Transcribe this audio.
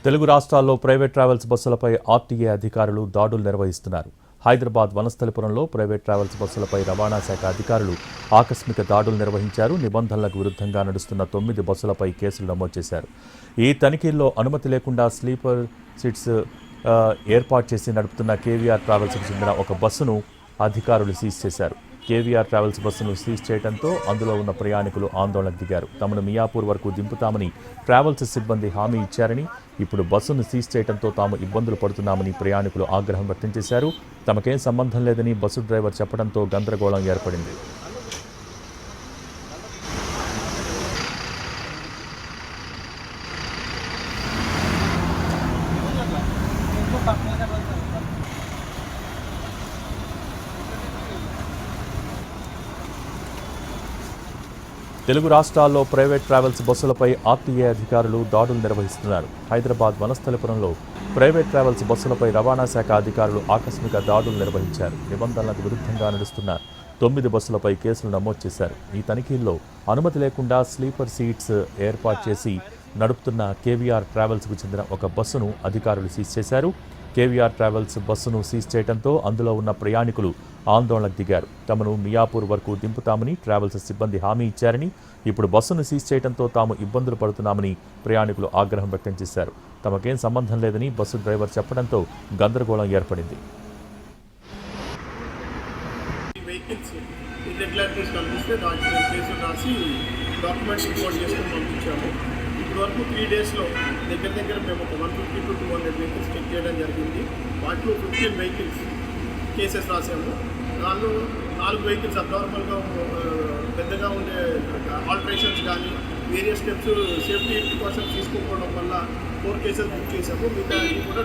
తెలుగు రాష్ట్రాల్లో private travels బస్సులపై RTA అధికారులు దాడులు నిర్వహిస్తున్నారు. హైదరాబాద్ వనస్థలిపురంలో ప్రైవేట్ ట్రావెల్స్ బస్సులపై రవాణా శాఖ అధికారులు ఆకస్మిక దాడులు నిర్వహించారు. నిబంధనలకు విరుద్ధంగా నడుస్తున్న 9 బస్సులపై కేసులు నమోదు చేశారు. ఈ తనిఖీల్లో అనుమతి లేకుండా స్లీపర్ సీట్స్ ఏర్పాటు చేసి నడుపుతున్న కేవీఆర్ ట్రావెల్స్కు చెందిన ఒక బస్సును అధికారులు సీజ్ చేశారు. కేవీఆర్ ట్రావెల్స్ బస్సును సీజ్ చేయడంతో అందులో ఉన్న ప్రయాణికులు ఆందోళనకు దిగారు. తమను మియాపూర్ వరకు దింపుతామని ట్రావెల్స్ సిబ్బంది హామీ ఇచ్చారని, ఇప్పుడు బస్సును సీజ్ చేయడంతో తాము ఇబ్బందులు పడుతున్నామని ప్రయాణికులు ఆగ్రహం వ్యక్తం చేశారు. తమకేం సంబంధం లేదని బస్సు డ్రైవర్ చెప్పడంతో గందరగోళం ఏర్పడింది. తెలుగు రాష్ట్రాల్లో ప్రైవేట్ ట్రావెల్స్ బస్సులపై ఆర్టీఏ అధికారులు దాడులు నిర్వహిస్తున్నారు. హైదరాబాద్ వనస్థలిపురంలో ప్రైవేట్ ట్రావెల్స్ బస్సులపై రవాణా శాఖ అధికారులు ఆకస్మిక దాడులు నిర్వహించారు. నిబంధనలకు విరుద్ధంగా నడుస్తున్న 9 బస్సులపై కేసులు నమోదు చేశారు. ఈ తనిఖీల్లో అనుమతి లేకుండా స్లీపర్ సీట్స్ ఏర్పాటు చేసి నడుపుతున్న కేవీఆర్ ట్రావెల్స్కు చెందిన ఒక బస్సును అధికారులు సీజ్ చేశారు. కేవీఆర్ ట్రావెల్స్ బస్సును సీజ్ చేయడంతో అందులో ఉన్న ప్రయాణికులు ఆందోళనకు దిగారు. తమను మియాపూర్ వరకు దింపుతామని ట్రావెల్స్ సిబ్బంది హామీ ఇచ్చారని, ఇప్పుడు బస్సును సీజ్ చేయడంతో తాము ఇబ్బందులు పడుతున్నామని ప్రయాణికులు ఆగ్రహం వ్యక్తం చేశారు. తమకేం సంబంధం లేదని బస్సు డ్రైవర్ చెప్పడంతో గందరగోళం ఏర్పడింది. ఇప్పటివరకు 3 డేస్లో దగ్గర మేము 150 to 200 వెహికల్స్ చెక్ చేయడం జరిగింది. వాటిలో 15 వెహికల్స్ కేసెస్ రాసాము. దానిలో 4 వెహికల్స్ అబ్నార్మల్గా పెద్దగా ఉండే ఆల్టరేషన్స్ కానీ వేరియస్ స్టెప్స్ సేఫ్టీ ప్రికాషన్స్ తీసుకోకపోవడం వల్ల 4 కేసెస్ బుక్ చేసాము. మిగతా కూడా